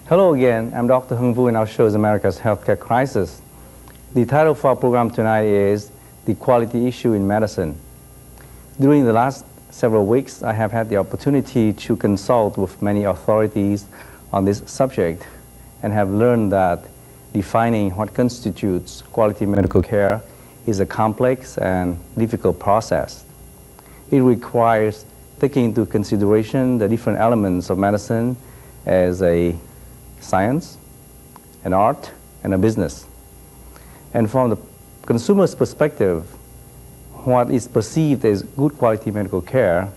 Hello again, I'm Dr. Hung Vu and our show is America's Healthcare Crisis. The title for our program tonight is The Quality Issue in Medicine. During the last several weeks, I have had the opportunity to consult with many authorities on this subject and have learned that defining what constitutes quality medical care is a complex and difficult process. It requires taking into consideration the different elements of medicine as a science, an art, and a business. And from the consumer's perspective, what is perceived as good quality medical care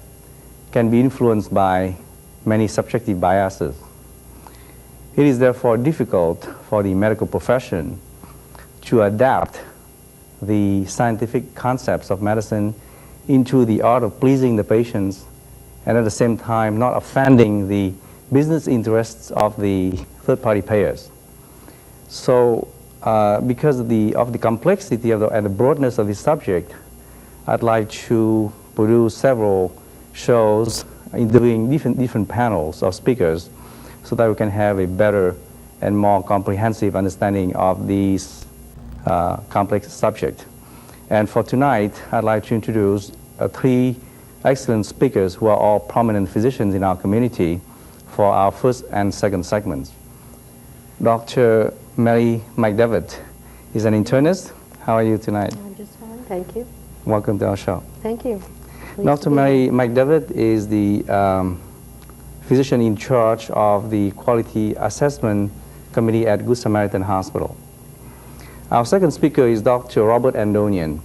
can be influenced by many subjective biases. It is therefore difficult for the medical profession to adapt the scientific concepts of medicine into the art of pleasing the patients and at the same time not offending the business interests of the third-party payers. So because of the complexity and the broadness of this subject, I'd like to produce several shows doing different panels of speakers so that we can have a better and more comprehensive understanding of these complex subject. And for tonight, I'd like to introduce three excellent speakers who are all prominent physicians in our community for our first and second segments. Dr. Mary McDevitt is an internist. How are you tonight? I'm just fine, thank you. Welcome to our show. Thank you. Dr. Mary McDevitt is the physician in charge of the Quality Assessment Committee at Good Samaritan Hospital. Our second speaker is Dr. Robert Andonian.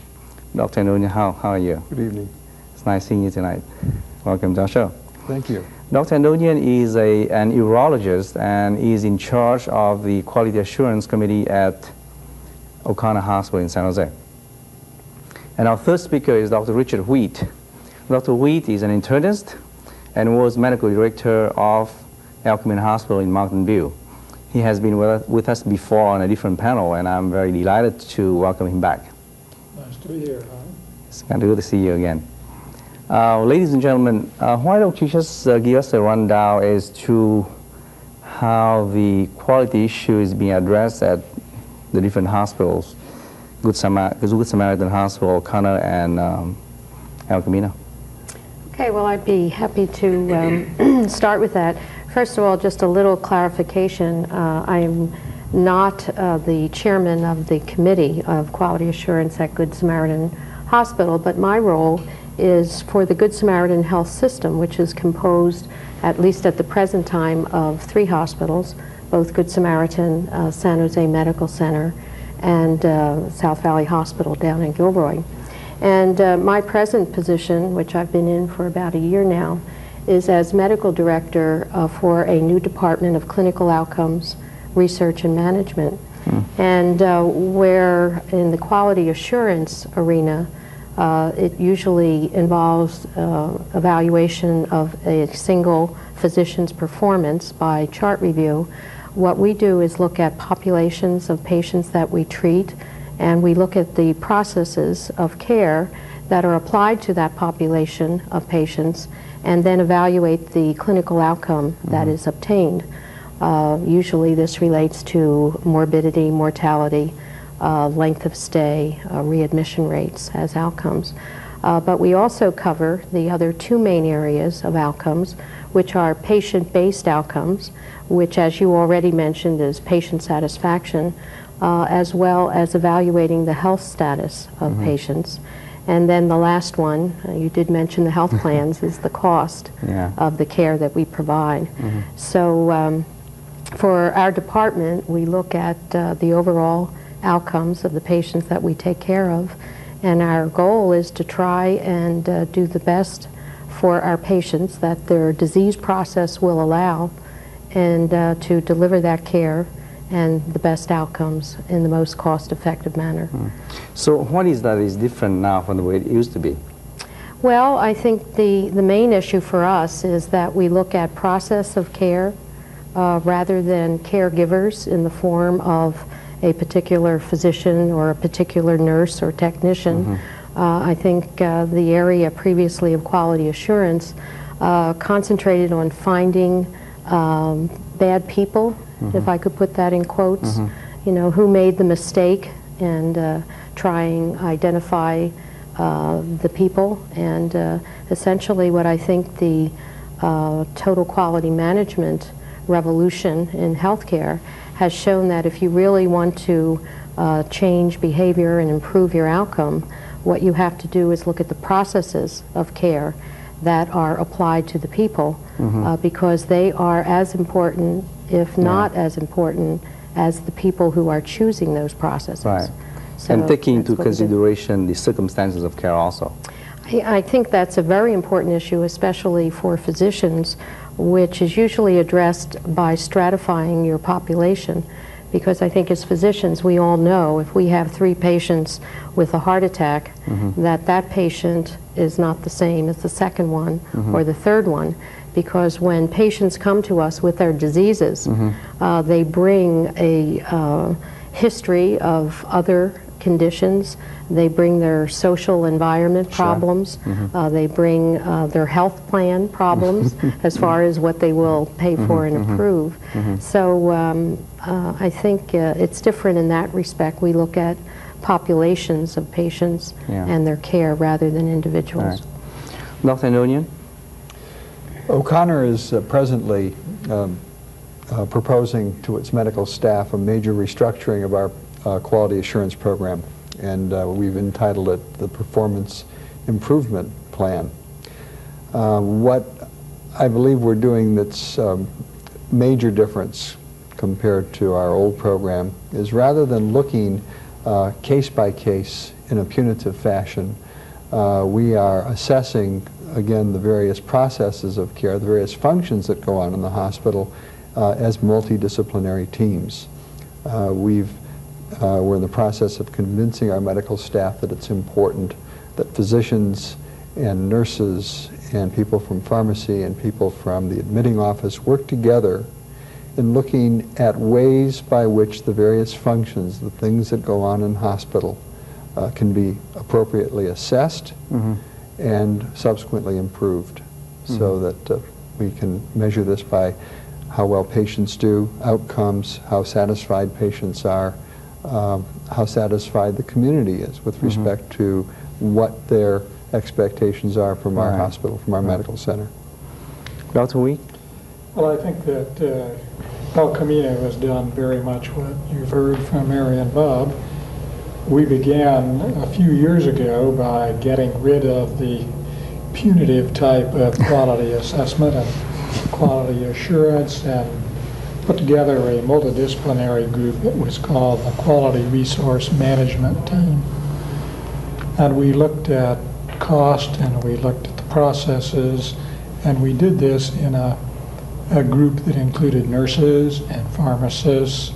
Dr. Andonian, how are you? Good evening. It's nice seeing you tonight. Welcome to our show. Thank you. Dr. Andonian is an urologist and is in charge of the Quality Assurance Committee at O'Connor Hospital in San Jose. And our third speaker is Dr. Richard Wheat. Dr. Wheat is an internist and was medical director of Camino Hospital in Mountain View. He has been with us before on a different panel, and I'm very delighted to welcome him back. Nice to be here, huh? It's good to see you again. Ladies and gentlemen, why don't you just give us a rundown as to how the quality issue is being addressed at the different hospitals, Good Samaritan Hospital, O'Connor, and El Camino? Okay, well, I'd be happy to start with that. First of all, just a little clarification. I am not the chairman of the Committee of Quality Assurance at Good Samaritan Hospital, but my role is for the Good Samaritan Health System, which is composed, at least at the present time, of 3 hospitals, both Good Samaritan, San Jose Medical Center, and South Valley Hospital down in Gilroy. And my present position, which I've been in for about a year now, is as medical director for a new department of clinical outcomes, research, and management. And where in the quality assurance arena, it usually involves evaluation of a single physician's performance by chart review. What we do is look at populations of patients that we treat, and we look at the processes of care that are applied to that population of patients, and then evaluate the clinical outcome that is obtained. Usually this relates to morbidity, mortality, length of stay, readmission rates as outcomes. But we also cover the other 2 main areas of outcomes, which are patient-based outcomes, which, as you already mentioned, is patient satisfaction, as well as evaluating the health status of patients. And then the last one, you did mention the health plans, is the cost of the care that we provide. So for our department, we look at the overall outcomes of the patients that we take care of, and our goal is to try and do the best for our patients that their disease process will allow, and to deliver that care and the best outcomes in the most cost-effective manner. So what is that is different now from the way it used to be? Well, I think the main issue for us is that we look at process of care rather than caregivers in the form of a particular physician or a particular nurse or technician. I think the area previously of quality assurance concentrated on finding bad people if I could put that in quotes. You know, who made the mistake, and trying to identify the people, and essentially what I think the total quality management revolution in healthcare has shown, that if you really want to change behavior and improve your outcome, what you have to do is look at the processes of care that are applied to the people, because they are as important, if not as important, as the people who are choosing those processes. Right. So And taking that's into what we do. consideration the circumstances of care also. I think that's a very important issue, especially for physicians, which is usually addressed by stratifying your population. Because I think as physicians, we all know if we have 3 patients with a heart attack, that patient is not the same as the second one or the third one. Because when patients come to us with their diseases, they bring a history of other conditions. They bring their social environment problems. They bring their health plan problems as far as what they will pay for and approve. So I think it's different in that respect. We look at populations of patients and their care rather than individuals. Right. Dr. Nonian? O'Connor is presently proposing to its medical staff a major restructuring of our quality assurance program, and we've entitled it the Performance Improvement Plan. What I believe we're doing that's major difference compared to our old program is, rather than looking case by case in a punitive fashion, we are assessing again the various processes of care, the various functions that go on in the hospital as multidisciplinary teams. We're in the process of convincing our medical staff that it's important that physicians and nurses and people from pharmacy and people from the admitting office work together in looking at ways by which the various functions, the things that go on in hospital, can be appropriately assessed and subsequently improved, so that we can measure this by how well patients do, outcomes, how satisfied patients are, how satisfied the community is with respect to what their expectations are from our hospital, from our medical center. Dr. Wee? Well, I think that El Camino has done very much what you've heard from Mary and Bob. We began a few years ago by getting rid of the punitive type of quality assessment and quality assurance, and put together a multidisciplinary group that was called the Quality Resource Management Team. And we looked at cost, and we looked at the processes, and we did this in a group that included nurses and pharmacists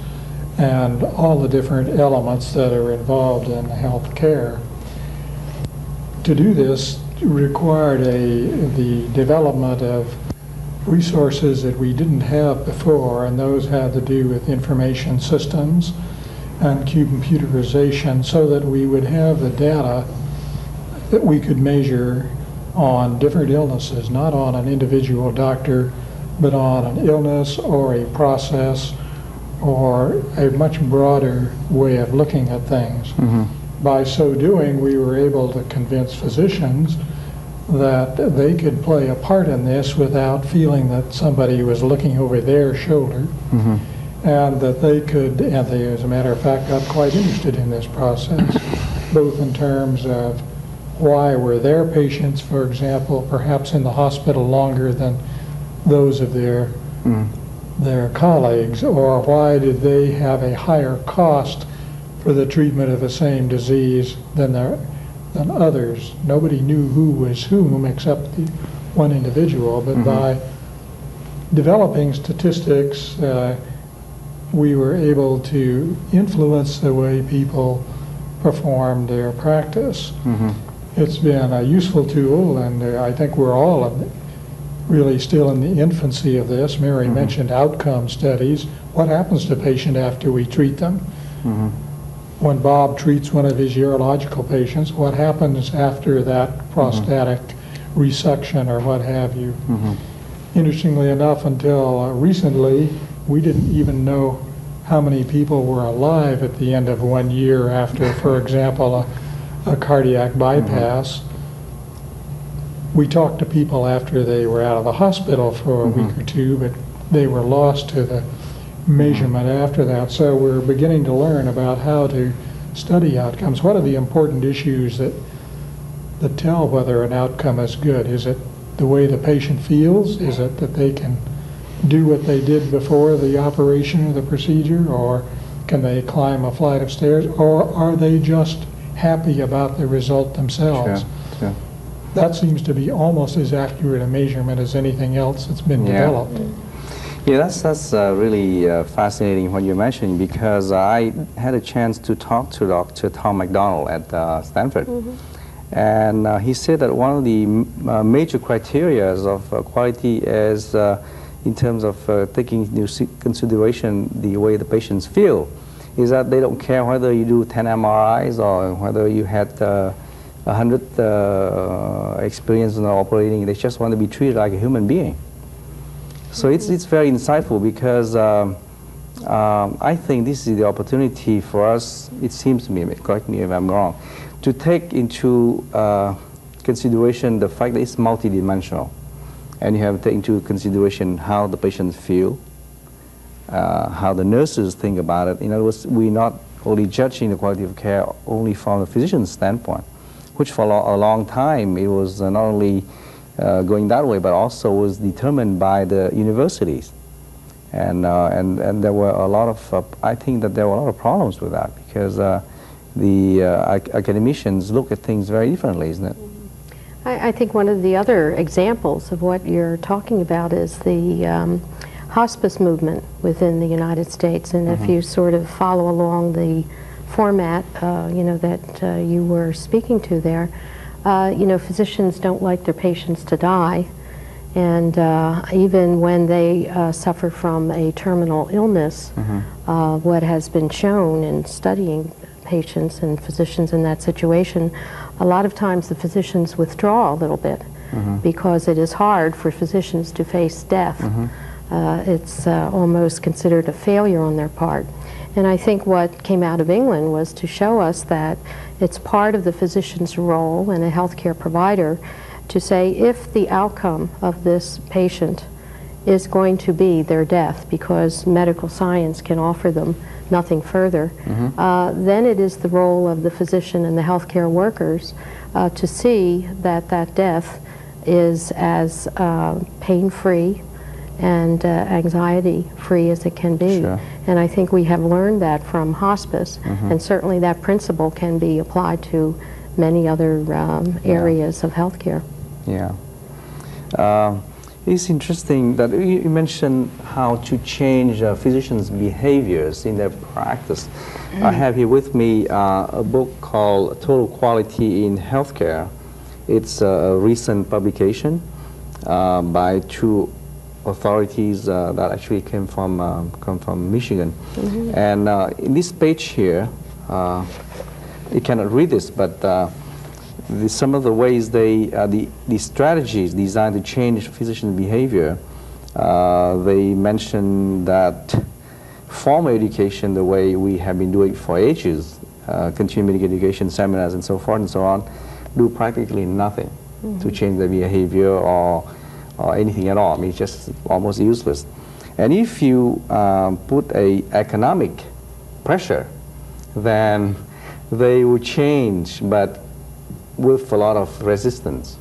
and all the different elements that are involved in health care. To do this required the development of resources that we didn't have before, and those had to do with information systems and computerization, so that we would have the data that we could measure on different illnesses, not on an individual doctor, but on an illness or a process or a much broader way of looking at things. By so doing, we were able to convince physicians that they could play a part in this without feeling that somebody was looking over their shoulder, and that they could, and they, as a matter of fact, got quite interested in this process, both in terms of why were their patients, for example, perhaps in the hospital longer than those of their colleagues, or why did they have a higher cost for the treatment of the same disease than others. Nobody knew who was whom except the one individual, but by developing statistics, we were able to influence the way people performed their practice. It's been a useful tool, and I think we're all really still in the infancy of this. Mary mentioned outcome studies. What happens to a patient after we treat them? When Bob treats one of his urological patients, what happens after that prostatic resection or what have you? Interestingly enough, until recently, we didn't even know how many people were alive at the end of 1 year after, for example, a cardiac bypass. We talked to people after they were out of the hospital for a week or two, but they were lost to the measurement after that. So we're beginning to learn about how to study outcomes. What are the important issues that tell whether an outcome is good? Is it the way the patient feels? Is it that they can do what they did before the operation or the procedure? Or can they climb a flight of stairs? Or are they just happy about the result themselves? Sure. That seems to be almost as accurate a measurement as anything else that's been developed. Yeah, that's really fascinating what you're mentioning, because I had a chance to talk to Dr. Tom McDonald at Stanford. And he said that one of the major criteria of quality is in terms of taking into consideration the way the patients feel, is that they don't care whether you do 10 MRIs or whether you had 100 experience in operating. They just want to be treated like a human being. So it's very insightful, because I think this is the opportunity for us, it seems to me, correct me if I'm wrong, to take into consideration the fact that it's multidimensional. And you have to take into consideration how the patients feel, how the nurses think about it. In other words, we're not only judging the quality of care only from the physician's standpoint, which for a long time it was not only going that way, but also was determined by the universities. And there were a lot of, I think that there were a lot of problems with that, because the academicians look at things very differently, isn't it? I think one of the other examples of what you're talking about is the hospice movement within the United States. And if you sort of follow along the format, that you were speaking to there, physicians don't like their patients to die. And even when they suffer from a terminal illness, what has been shown in studying patients and physicians in that situation, a lot of times the physicians withdraw a little bit because it is hard for physicians to face death. It's almost considered a failure on their part. And I think what came out of England was to show us that it's part of the physician's role and a healthcare provider to say, if the outcome of this patient is going to be their death, because medical science can offer them nothing further, then it is the role of the physician and the healthcare workers to see that that death is as pain-free and anxiety-free as it can be. Sure. And I think we have learned that from hospice, and certainly that principle can be applied to many other areas of healthcare. Yeah. It's interesting that you mentioned how to change physicians' behaviors in their practice. I have here with me a book called Total Quality in Healthcare. It's a recent publication by two authorities that actually come from Michigan. And in this page here, you cannot read this, but some of the ways the strategies designed to change physician behavior, they mention that formal education, the way we have been doing for ages, continuing medical education seminars and so forth and so on, do practically nothing to change their behavior or anything at all. I mean, it's just almost useless. And if you put a economic pressure, then they will change, but with a lot of resistance.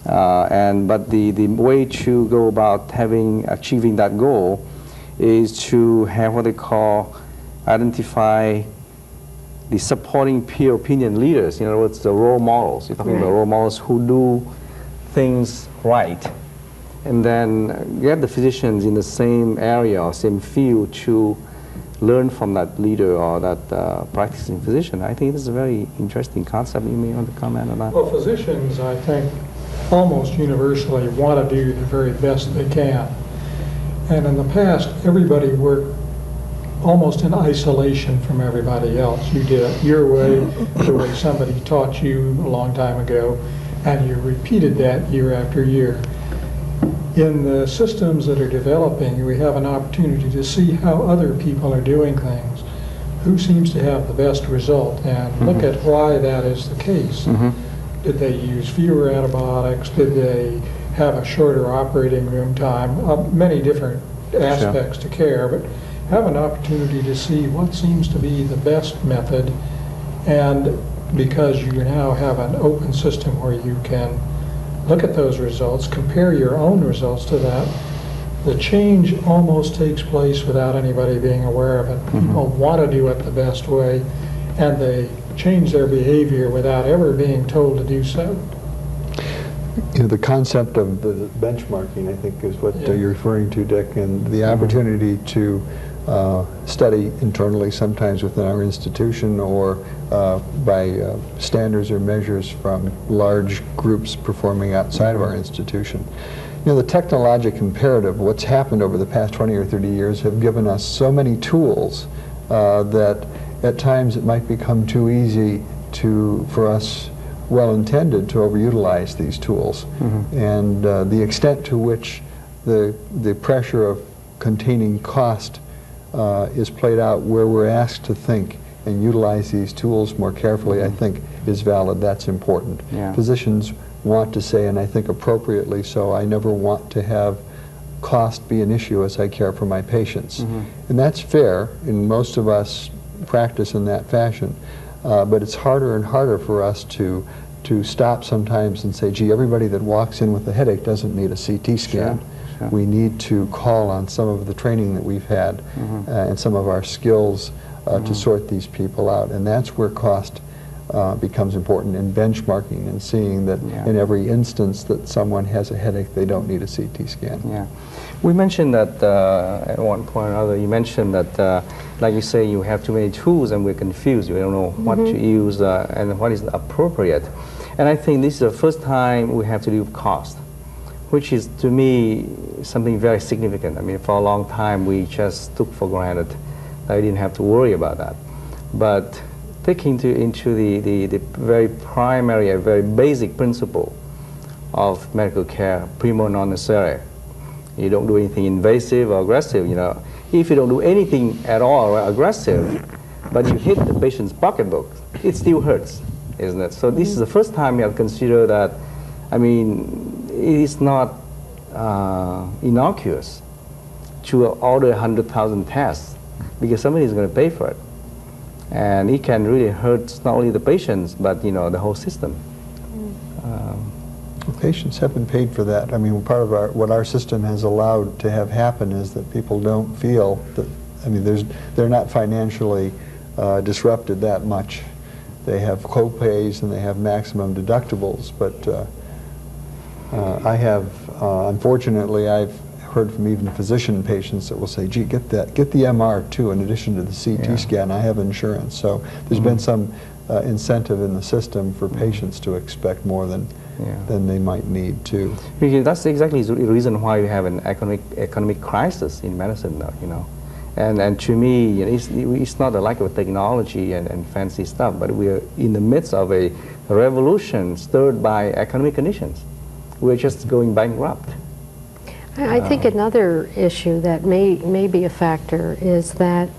But the way to go about achieving that goal is to have what they call identify the supporting peer opinion leaders. In other words, the role models. You're talking about role models who do things right, and then get the physicians in the same area or same field to learn from that leader or that practicing physician. I think this is a very interesting concept. You may want to comment on that. Well, physicians, I think, almost universally want to do the very best they can. And in the past, everybody worked almost in isolation from everybody else. You did it your way, the way somebody taught you a long time ago, and you repeated that year after year. in the systems that are developing, we have an opportunity to see how other people are doing things, who seems to have the best result, and look at why that is the case. Did they use fewer antibiotics? Did they have a shorter operating room time? Many different aspects to care, but have an opportunity to see what seems to be the best method, and because you now have an open system where you can look at those results, compare your own results to that, the change almost takes place without anybody being aware of it. People want to do it the best way, and they change their behavior without ever being told to do so. You know, the concept of the benchmarking, I think, is what you're referring to, Dick, and the opportunity to study internally, sometimes within our institution, or by standards or measures from large groups performing outside of our institution. You know, the technologic imperative, what's happened over the past 20 or 30 years, have given us so many tools that at times it might become too easy for us, well-intended, to overutilize these tools. And the extent to which the pressure of containing cost is played out where we're asked to think and utilize these tools more carefully, I think, is valid. That's important. Physicians want to say, and I think appropriately so, I never want to have cost be an issue as I care for my patients. And that's fair, and most of us practice in that fashion. But it's harder and harder for us to stop sometimes and say, gee, everybody that walks in with a headache doesn't need a CT scan. We need to call on some of the training that we've had and some of our skills to sort these people out. And that's where cost becomes important in benchmarking and seeing that in every instance that someone has a headache, they don't need a CT scan. We mentioned that at one point or another, you mentioned that, like you say, you have too many tools and we're confused. We don't know what to use and what is appropriate. And I think this is the first time we have to do with cost, which is, to me, something very significant. I mean, for a long time, we just took for granted that we didn't have to worry about that. But taking into the very primary and very basic principle of medical care, primo non nocere. You don't do anything invasive or aggressive, you know. If you don't do anything at all or aggressive, but you hit the patient's pocketbook, it still hurts, isn't it? So this is the first time you have to consider that, I mean, it is not innocuous to order 100,000 tests, because somebody is going to pay for it. And it can really hurt not only the patients, but, you know, the whole system. Patients have been paid for that. I mean, part of what our system has allowed to have happen is that people don't feel that, I mean, they're not financially disrupted that much. They have co-pays and they have maximum deductibles, but I have, unfortunately, I've heard from even physician patients that will say, gee, get the MR too in addition to the CT scan. I have insurance. So there's been some incentive in the system for patients to expect more than they might need to. Because that's exactly the reason why we have an economic crisis in medicine now, you know. And to me, you know, it's not a lack of technology and fancy stuff, but we are in the midst of a revolution stirred by economic conditions. We're just going bankrupt. I think another issue that may be a factor is that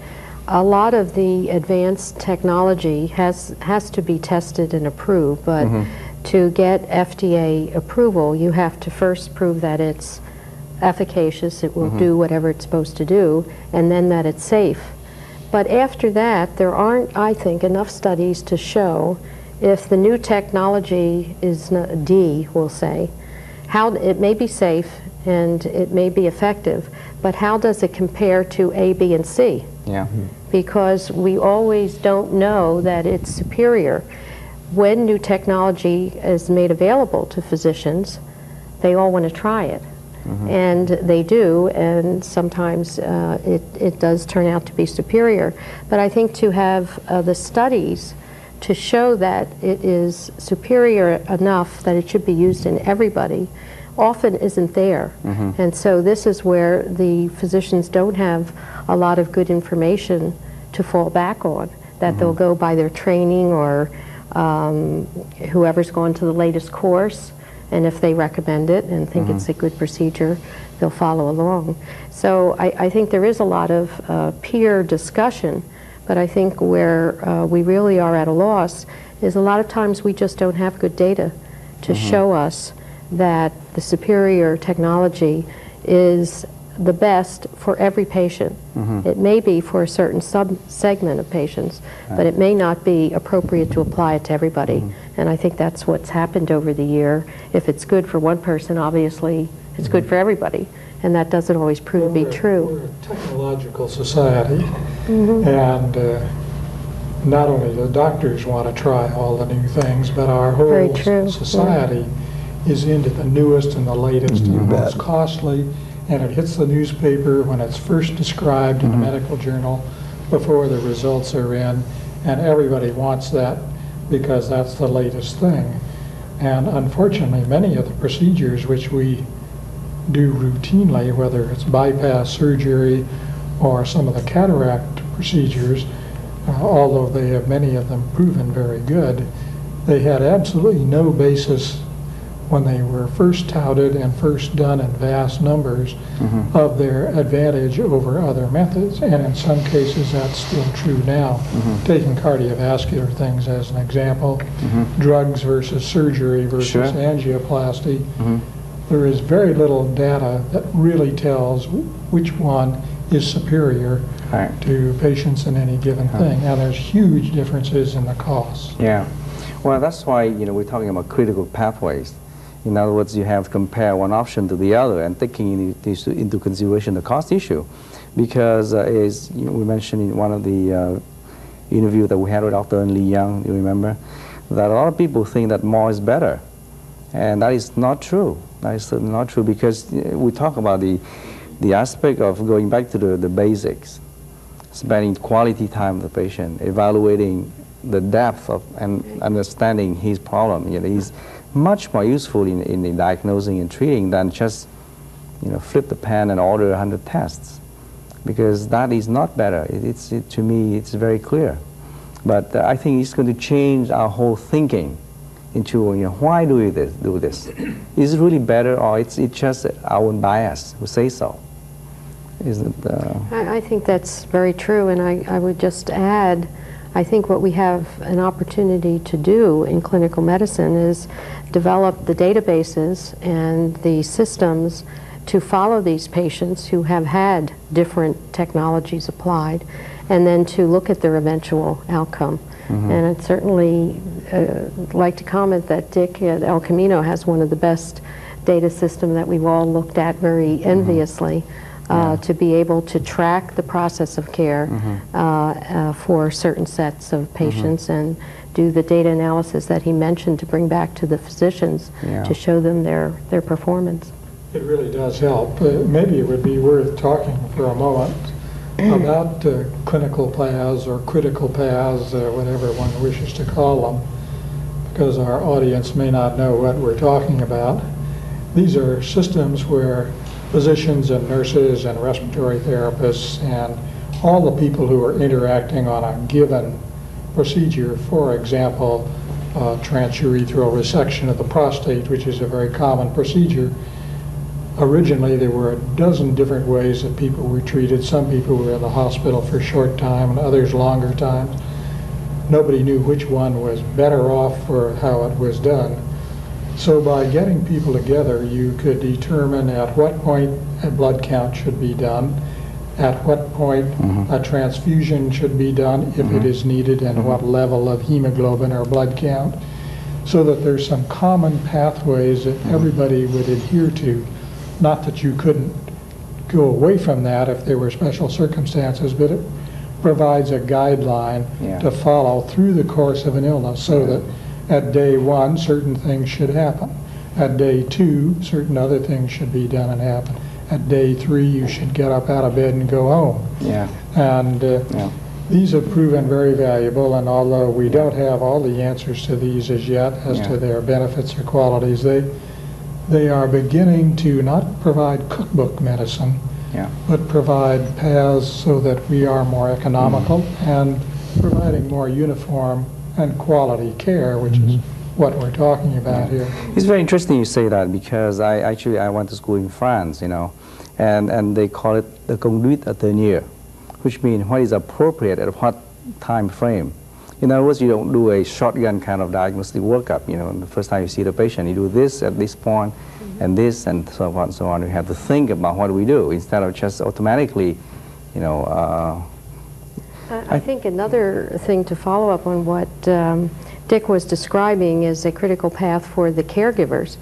a lot of the advanced technology has to be tested and approved, but to get FDA approval, you have to first prove that it's efficacious, it will do whatever it's supposed to do, and then that it's safe. But after that, there aren't, I think, enough studies to show if the new technology is D, we'll say, how it may be safe and it may be effective, but how does it compare to A, B, and C? Because we always don't know that it's superior. When new technology is made available to physicians, they all want to try it. And they do, and sometimes it does turn out to be superior. But I think to have the studies to show that it is superior enough that it should be used in everybody often isn't there. And so this is where the physicians don't have a lot of good information to fall back on, that they'll go by their training or whoever's gone to the latest course and if they recommend it and think it's a good procedure, they'll follow along. So I think there is a lot of peer discussion, but I think where we really are at a loss is a lot of times we just don't have good data to show us that the superior technology is the best for every patient. It may be for a certain sub-segment of patients, but it may not be appropriate to apply it to everybody. And I think that's what's happened over the year. If it's good for one person, obviously it's good for everybody. And that doesn't always prove to be true. We're a technological society, and not only the doctors want to try all the new things, but our Very whole true. society is into the newest and the latest and the most bet. costly, and it hits the newspaper when it's first described in a medical journal before the results are in, and everybody wants that because that's the latest thing. And unfortunately, many of the procedures which we do routinely, whether it's bypass surgery or some of the cataract procedures, although they have many of them proven very good, they had absolutely no basis when they were first touted and first done in vast numbers of their advantage over other methods. And in some cases that's still true now. Taking cardiovascular things as an example, drugs versus surgery versus Sure. angioplasty, there is very little data that really tells which one is superior Right. to patients in any given thing. Now there's huge differences in the costs. Yeah. Well, that's why, we're talking about critical pathways. In other words, you have to compare one option to the other and taking into consideration the cost issue. Because as we mentioned in one of the interviews that we had with Dr. Lee Young, you remember, that a lot of people think that more is better. And that is not true. That is certainly not true, because we talk about the aspect of going back to the basics, spending quality time with the patient, evaluating the depth of and understanding his problem. He's much more useful in diagnosing and treating than just flip the pen and order 100 tests, because that is not better. To me, it's very clear. But I think it's going to change our whole thinking into why do we do this? Is it really better, or it's just our own bias who say so? Is it? I think that's very true, and I would just add, I think what we have an opportunity to do in clinical medicine is develop the databases and the systems to follow these patients who have had different technologies applied, and then to look at their eventual outcome. And I'd certainly like to comment that Dick at El Camino has one of the best data system that we've all looked at very enviously. To be able to track the process of care for certain sets of patients and do the data analysis that he mentioned to bring back to the physicians to show them their performance. It really does help. Maybe it would be worth talking for a moment about clinical paths or critical paths, whatever one wishes to call them, because our audience may not know what we're talking about. These are systems where physicians and nurses and respiratory therapists and all the people who are interacting on a given procedure, for example, transurethral resection of the prostate, which is a very common procedure. Originally, there were a dozen different ways that people were treated. Some people were in the hospital for a short time and others longer times. Nobody knew which one was better off for how it was done. So by getting people together, you could determine at what point a blood count should be done, at what point a transfusion should be done if it is needed, and what level of hemoglobin or blood count, so that there's some common pathways that everybody would adhere to. Not that you couldn't go away from that if there were special circumstances, but it provides a guideline to follow through the course of an illness, so that at day 1, certain things should happen. At day 2, certain other things should be done and happen. At day 3, you should get up out of bed and go home. And these have proven very valuable, and although we don't have all the answers to these as yet as to their benefits or qualities, they are beginning to not provide cookbook medicine, but provide paths so that we are more economical and providing more uniform and quality care, which is what we're talking about here. It's very interesting you say that, because I went to school in France, and they call it the conduite à tenir, which means what is appropriate at what time frame. In other words, you don't do a shotgun kind of diagnostic workup. The first time you see the patient, you do this at this point, and this, and so on and so on. You have to think about what we do instead of just automatically, I think another thing to follow up on what Dick was describing is a critical path for the caregivers,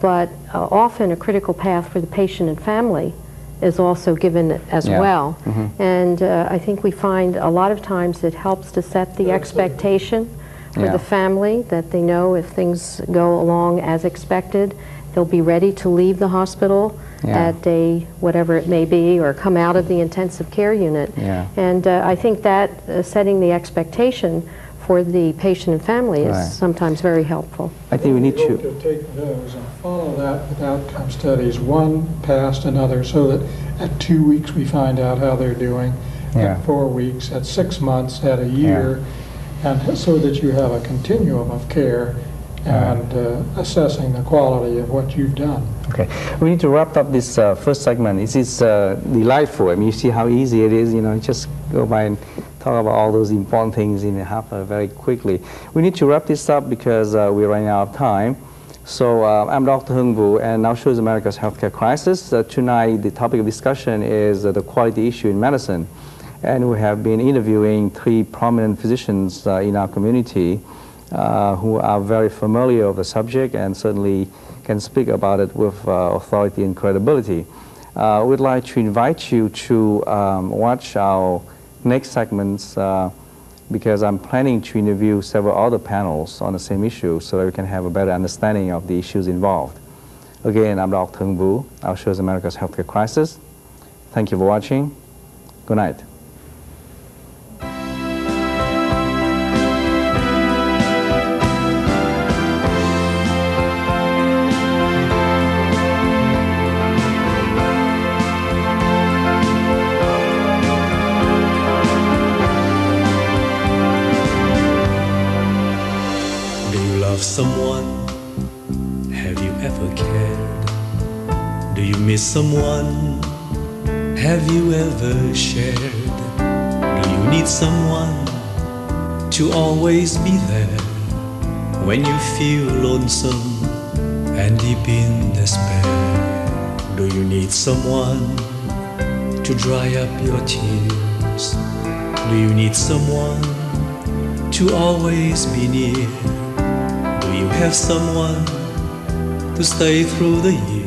but often a critical path for the patient and family is also given as well. And I think we find a lot of times it helps to set the expectation for the family, that they know if things go along as expected, they'll be ready to leave the hospital at day whatever it may be, or come out of the intensive care unit. And I think that setting the expectation for the patient and family is sometimes very helpful. I think we need to take those and follow that with outcome studies, one past another, so that at 2 weeks we find out how they're doing, at 4 weeks, at 6 months, at a year, and so that you have a continuum of care and assessing the quality of what you've done. Okay, we need to wrap up this first segment. It is delightful. I mean, you see how easy it is, just go by and talk about all those important things in half very quickly. We need to wrap this up because we're running out of time. So I'm Dr. Hung Vu, and now shows America's healthcare crisis. Tonight, the topic of discussion is the quality issue in medicine. And we have been interviewing 3 prominent physicians in our community who are very familiar with the subject and certainly can speak about it with authority and credibility. We'd like to invite you to watch our next segments because I'm planning to interview several other panels on the same issue so that we can have a better understanding of the issues involved. Again, I'm Dr. Hung Vu. Our show is America's Healthcare Crisis. Thank you for watching. Good night. Someone, have you ever cared? Do you miss someone? Have you ever shared? Do you need someone to always be there when you feel lonesome and deep in despair? Do you need someone to dry up your tears? Do you need someone to always be near? Do you have someone to stay through the years?